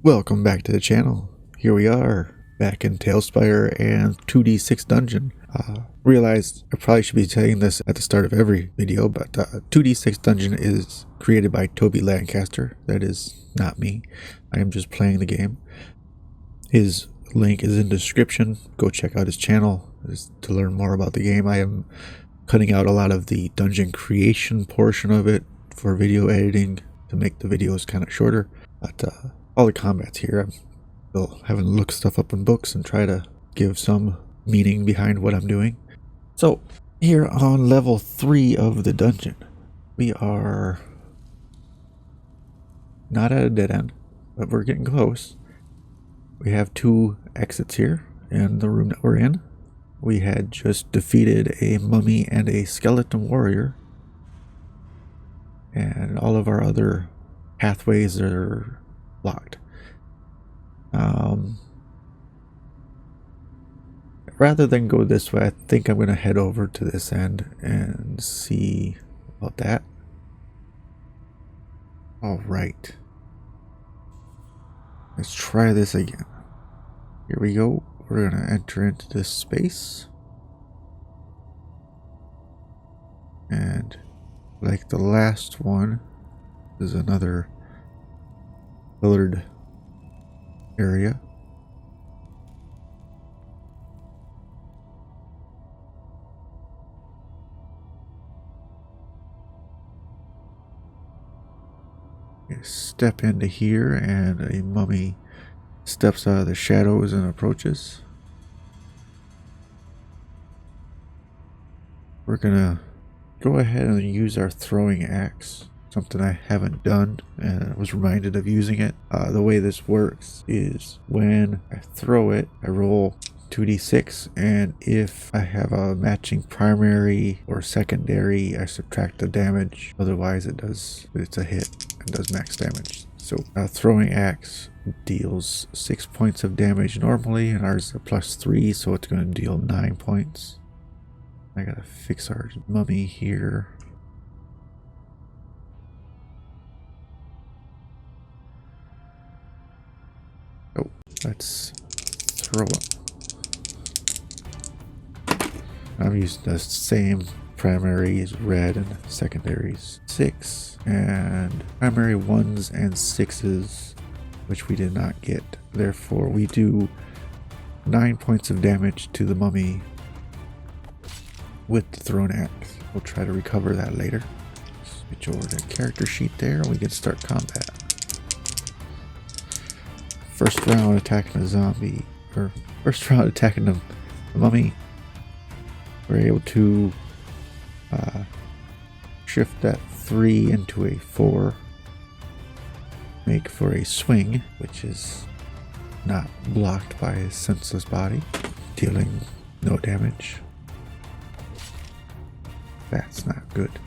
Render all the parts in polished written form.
Welcome back to the channel. Here we are, back in Talespire and 2d6 dungeon. Realized I probably should be saying this at the start of every video, but 2d6 dungeon is created by Toby Lancaster. That is not me. I am just playing the game. His link is in the description. Go check out his channel to learn more about the game. I am cutting out a lot of the dungeon creation portion of it for video editing to make the videos kind of shorter. But all the combats here, I'm still having to look stuff up in books and try to give some meaning behind what I'm doing. So here on level 3 of the dungeon, we are not at a dead end, but we're getting close. We have 2 exits here in the room that we're in. We had just defeated a mummy and a skeleton warrior, and all of our other pathways are blocked. Rather than go this way, I think I'm going to head over to this end and see about that. Alright. Let's try this again. Here we go. We're going to enter into this space. And like the last one, there's another pillared area. You step into here and a mummy steps out of the shadows and approaches. We're gonna go ahead and use our throwing axe. Something I haven't done and I was reminded of using it. The way this works is when I throw it, I roll 2d6, and if I have a matching primary or secondary, I subtract the damage. Otherwise it's a hit and does max damage. So a throwing axe deals 6 points of damage normally, and ours is a +3, so it's going to deal 9 points. I gotta fix our mummy here. Let's throw up. I'm using the same primaries, red, and secondaries 6, and primary 1s and 6s, which we did not get. Therefore, we do 9 points of damage to the mummy with the thrown axe. We'll try to recover that later. Switch over to the character sheet there, and we can start combat. First round attacking a zombie, or first round attacking the mummy, we're able to shift that 3 into a 4, make for a swing, which is not blocked by his senseless body, dealing no damage. That's not good.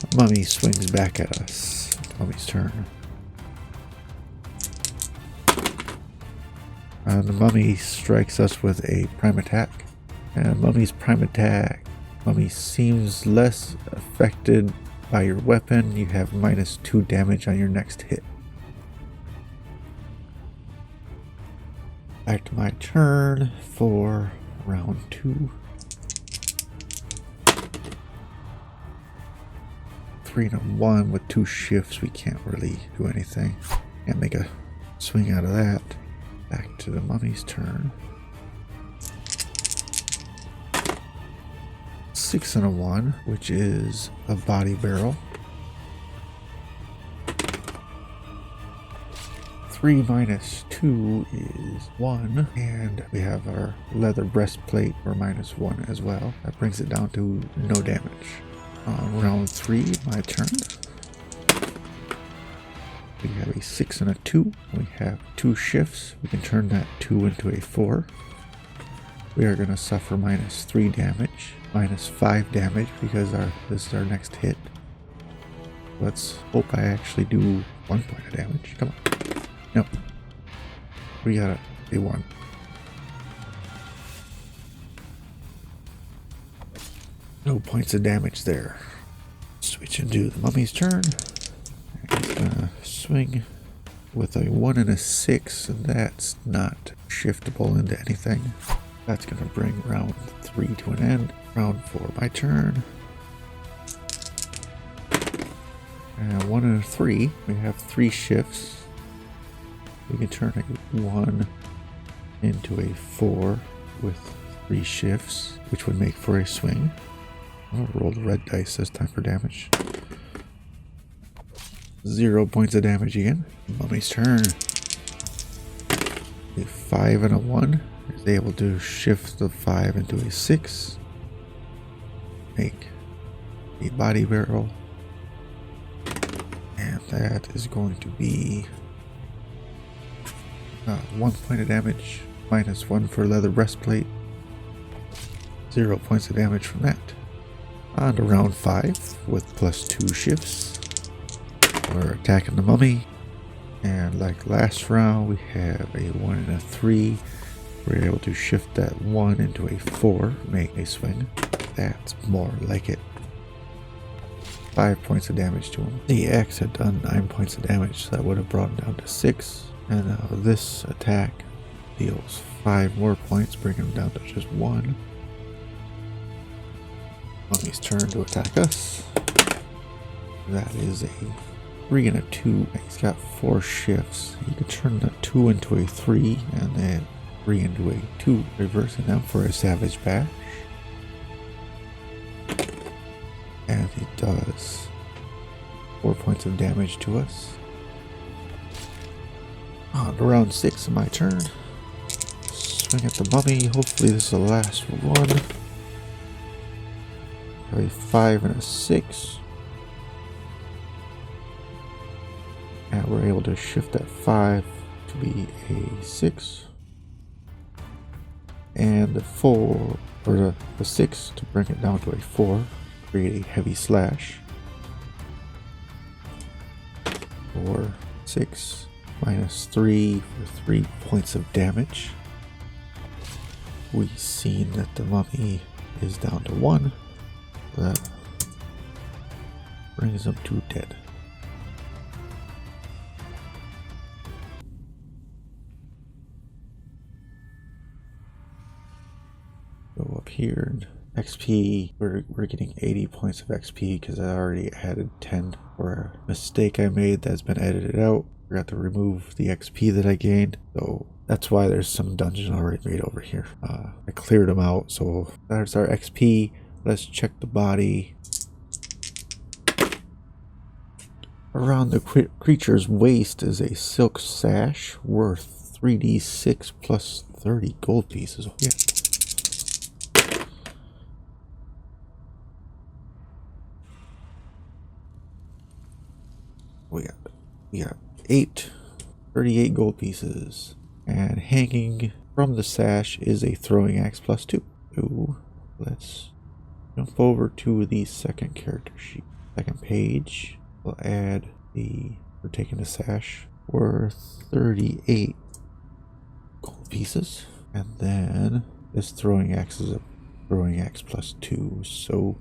The mummy swings back at us. Mummy's turn. The mummy strikes us with a prime attack. And mummy's prime attack. Mummy seems less affected by your weapon. You have -2 damage on your next hit. Back to my turn for round 2. 3 and a 1 with 2 shifts. We can't really do anything. Can't make a swing out of that. Back to the mummy's turn. 6 and a 1, which is a body barrel. 3 minus 2 is 1, and we have our leather breastplate for -1 as well. That brings it down to no damage. On round 3, my turn. We have a 6 and a 2. We have 2 shifts. We can turn that 2 into a 4. We are going to suffer -3 damage, -5 damage because this is our next hit. Let's hope I actually do 1 point of damage. Come on. Nope. We got a 1. No points of damage there. Switch into the mummy's turn. He's gonna swing with a 1 and a 6, and that's not shiftable into anything. That's going to bring round 3 to an end. Round 4, my turn. And 1 and a 3. We have 3 shifts. We can turn a 1 into a 4 with 3 shifts, which would make for a swing. I'll roll the red dice this time for damage. 0 points of damage again. Mummy's turn. A 5 and a 1 is able to shift the 5 into a 6. Make a body barrel. And that is going to be 1 point of damage, minus 1 for leather breastplate. 0 points of damage from that. On to round 5 with plus 2 shifts. We're attacking the mummy. And like last round, we have a 1 and a 3. We're able to shift that 1 into a 4, make a swing. That's more like it. 5 points of damage to him. The axe had done 9 points of damage, so that would have brought him down to 6. And now this attack deals 5 more points, bringing him down to just 1. Mummy's turn to attack us. That is a 3 and a 2. He's got 4 shifts. He can turn the 2 into a 3 and then 3 into a 2, reversing them for a savage bash. And he does 4 points of damage to us. On to round 6 of my turn. Swing at the mummy. Hopefully this is the last one. A 5 and a 6. And we're able to shift that 5 to be a 6. And the 4, or the 6 to bring it down to a 4. Create a heavy slash. 4, 6, minus 3 for 3 points of damage. We've seen that the mummy is down to 1. That brings him to dead. Go up here and XP, we're getting 80 points of XP because I already added 10 for a mistake I made that's been edited out. Forgot to remove the XP that I gained, so that's why there's some dungeon already made over here. I cleared them out, so that's our XP. Let's check the body. Around the creature's waist is a silk sash worth 3d6 plus 30 gold pieces. Oh, yeah. We got 38 gold pieces. And hanging from the sash is a throwing axe plus 2. Ooh, let's jump over to the second character sheet. Second page. We'll add we're taking the sash worth 38 gold pieces. And then this throwing axe is a throwing axe plus 2. So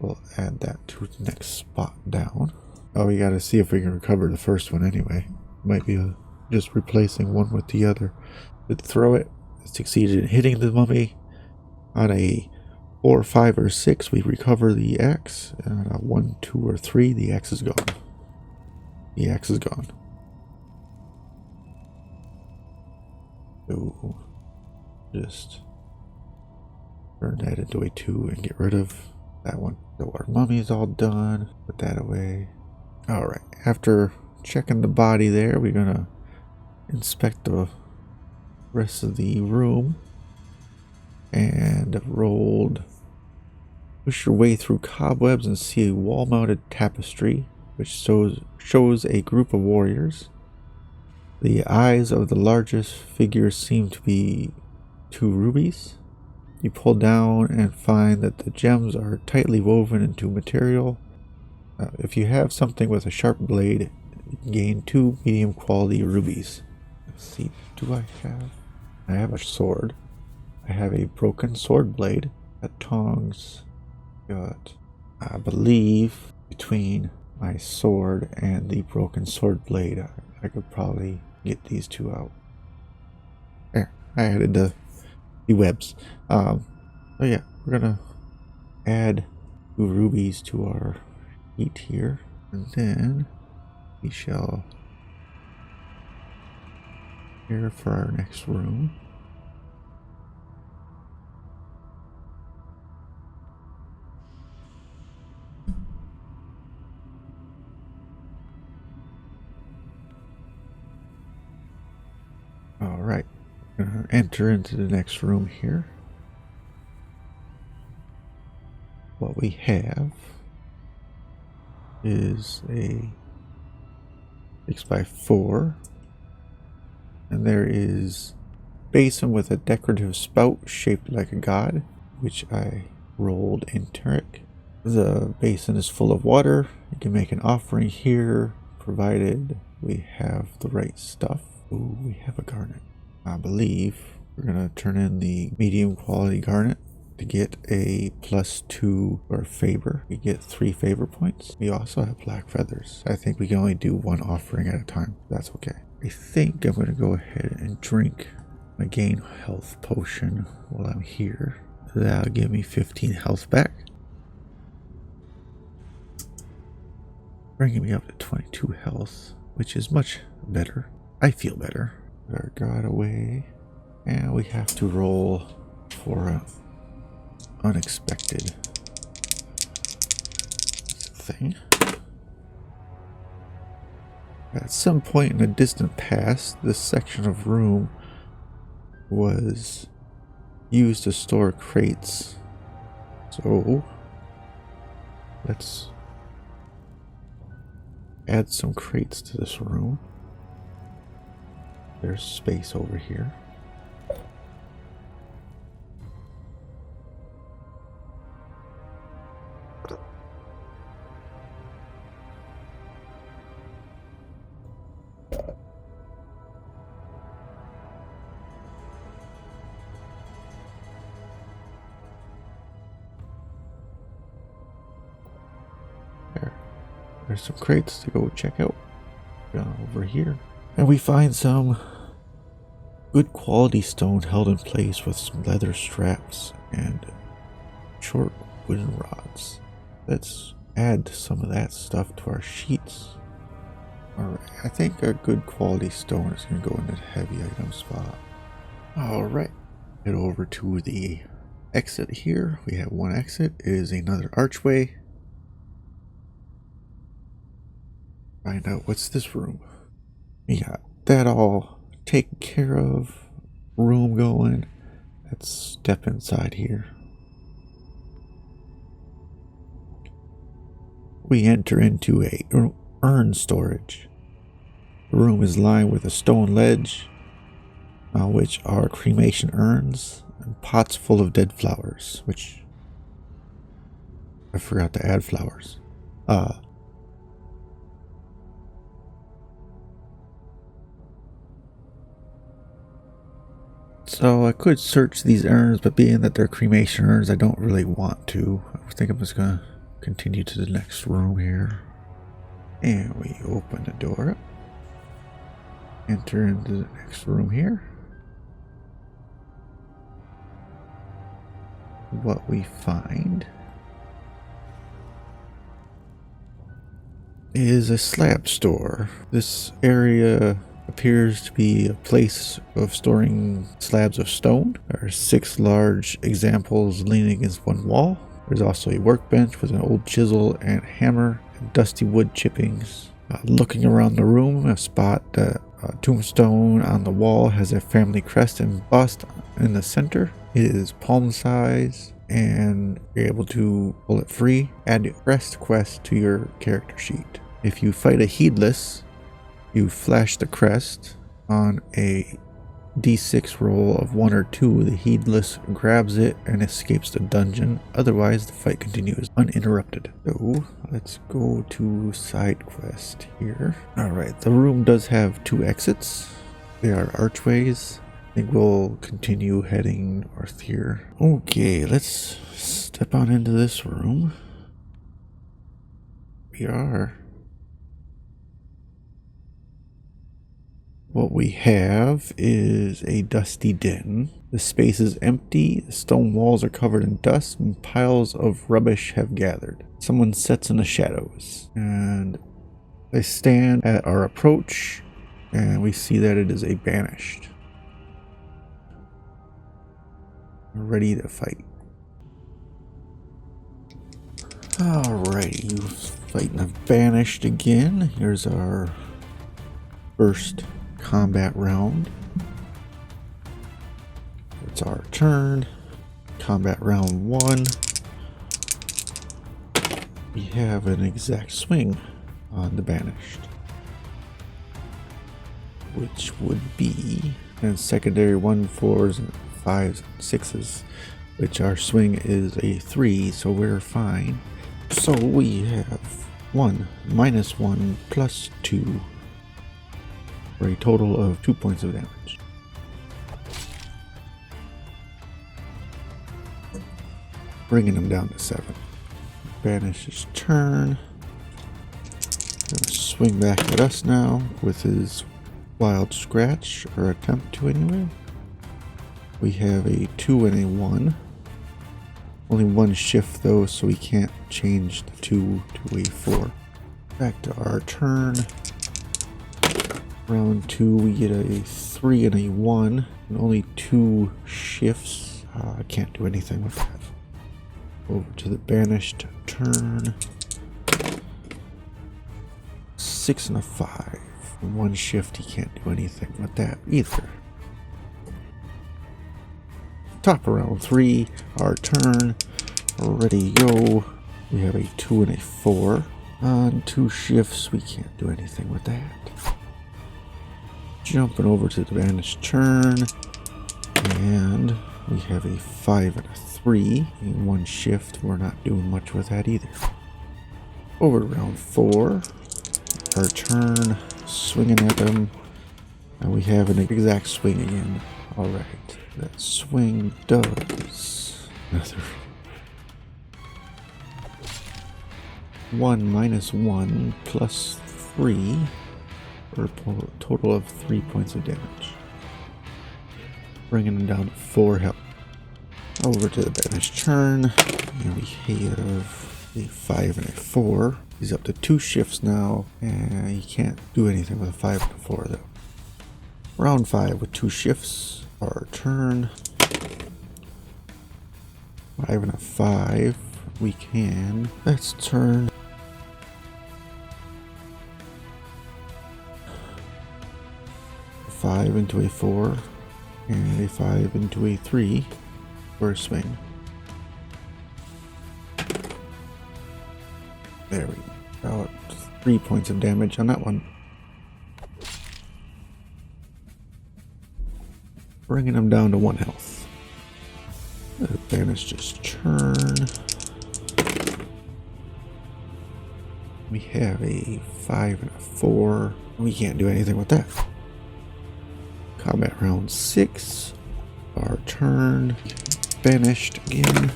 we'll add that to the next spot down. Oh, we gotta see if we can recover the first one anyway. Might be just replacing one with the other. But throw it. It succeeded in hitting the mummy. On a 4, 5, or 6, we recover the axe. And on a 1, 2, or 3, the axe is gone. The axe is gone. So just turn that into a 2 and get rid of that one. So our mummy is all done. Put that away. Alright, after checking the body there, we're gonna inspect the rest of the room. And push your way through cobwebs and see a wall-mounted tapestry, which shows a group of warriors. The eyes of the largest figure seem to be 2 rubies. You pull down and find that the gems are tightly woven into material. If you have something with a sharp blade, you can gain 2 medium quality rubies. Let's see, I have a sword. I have a broken sword blade. Got tongs. Got, I believe, between my sword and the broken sword blade, I could probably get these two out. There, I added the webs. Oh yeah, we're gonna add 2 rubies to our sheet here, and then we shall here for our next room. All right, we're gonna enter into the next room here. What we have is a 6x4, and there is a basin with a decorative spout shaped like a god, which I rolled in Turek. The basin is full of water. You can make an offering here, provided we have the right stuff. Ooh, we have a garnet. I believe we're gonna turn in the medium quality garnet to get a +2 or favor. We get 3 favor points. We also have black feathers. I think we can only do 1 offering at a time. That's okay. I think I'm gonna go ahead and drink my gain health potion while I'm here. That'll give me 15 health back, bringing me up to 22 health, which is much better. I feel better. Put our god away, and we have to roll for an unexpected thing. At some point in the distant past, this section of room was used to store crates. So let's add some crates to this room. There's space over here. There's some crates to go check out over here. And we find some good quality stone held in place with some leather straps and short wooden rods. Let's add some of that stuff to our sheets. Alright, I think a good quality stone is going to go in the heavy item spot. Alright, head over to the exit here. We have 1 exit. It is another archway. Find out what's this room. We got that all taken care of. Room going. Let's step inside here. We enter into a urn storage. The room is lined with a stone ledge on which are cremation urns and pots full of dead flowers, which I forgot to add flowers. So I could search these urns, but being that they're cremation urns, I don't really want to. I think I'm just gonna continue to the next room here. And we open the door up. Enter into the next room here. What we find is a slab store. This area appears to be a place of storing slabs of stone. There are 6 large examples leaning against one wall. There's also a workbench with an old chisel and hammer and dusty wood chippings. Looking around the room, I spot that a tombstone on the wall has a family crest embossed in the center. It is palm size, and you're able to pull it free. Add crest quest to your character sheet. If you fight a heedless, you flash the crest. On a d6 roll of 1 or 2, the heedless grabs it and escapes the dungeon. Otherwise, the fight continues uninterrupted. So let's go to side quest here. Alright, the room does have 2 exits. They are archways. I think we'll continue heading north here. Okay, let's step on into this room. We are What we have is a dusty den. The space is empty, the stone walls are covered in dust, and piles of rubbish have gathered. Someone sits in the shadows, and they stand at our approach, and we see that it is a banished. Ready to fight. Alrighty, you fighting a banished again. Here's our first combat round. It's our turn. Combat round 1. We have an exact swing on the banished, which would be a secondary 1, 4s, 5s, 6s, which our swing is a 3, so we're fine. So we have 1, -1, +2, for a total of 2 points of damage. Bringing him down to 7. Banish's turn. Gonna swing back at us now with his wild scratch, or attempt to anyway. We have a 2 and a 1. Only 1 shift though, so we can't change the 2 to a 4. Back to our turn. Round 2, we get a 3 and a 1, and only 2 shifts. I can't do anything with that. Over to the banished turn. 6 and a 5. 1 shift, he can't do anything with that either. Top of round 3, our turn. Ready, go. We have a 2 and a 4. On 2 shifts, we can't do anything with that. Jumping over to the banished turn. And we have a 5 and a 3. In 1 shift, we're not doing much with that either. Over to round 4. Our turn. Swinging at them. And we have an exact swing again. Alright. That swing does another 1 -1 +3 for a total of 3 points of damage. Bringing him down to 4 health. Over to the banished turn. And we have a 5 and a 4. He's up to 2 shifts now, and he can't do anything with a 5 and a 4 though. Round 5 with 2 shifts. Our turn. 5 and a 5. We can. Let's turn. A 5 into a 4. And a 5 into a 3 for a swing. There we go. About 3 points of damage on that one. Bringing him down to 1 health. The banished just turn. We have a 5 and a 4. We can't do anything with that. Combat round 6. Our turn. Banished again.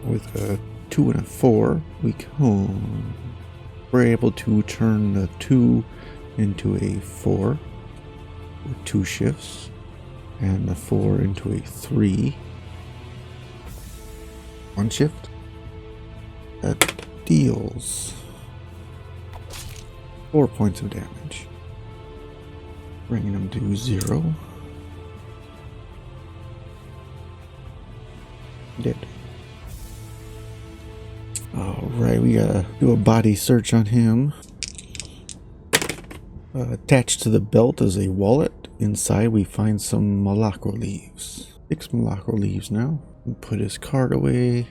With a 2 and a 4. We're able to turn the 2 into a 4. With 2 shifts, and the 4 into a 3. 1 shift. That deals 4 points of damage, bringing him to 0. Dead. Alright, we gotta do a body search on him. Attached to the belt is a wallet. Inside we find some Malacco leaves. 6 Malacco leaves now. We put his card away.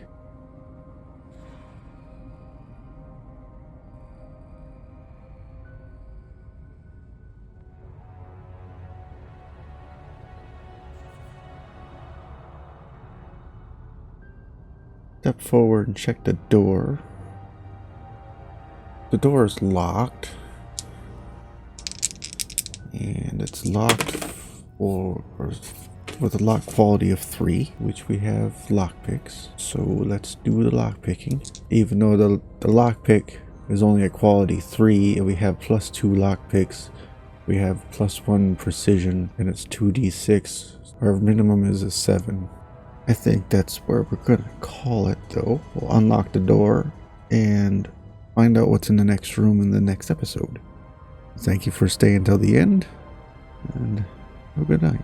Step forward and check the door. The door is locked. And it's locked with a lock quality of 3, which we have lockpicks. So let's do the lockpicking. Even though the lockpick is only a quality 3 and we have +2 lockpicks, We have +1 precision, and it's 2d6. Our minimum is a 7. I think that's where we're gonna call it, though. We'll unlock the door and find out what's in the next room in the next episode. Thank you for staying till the end, and have a good night.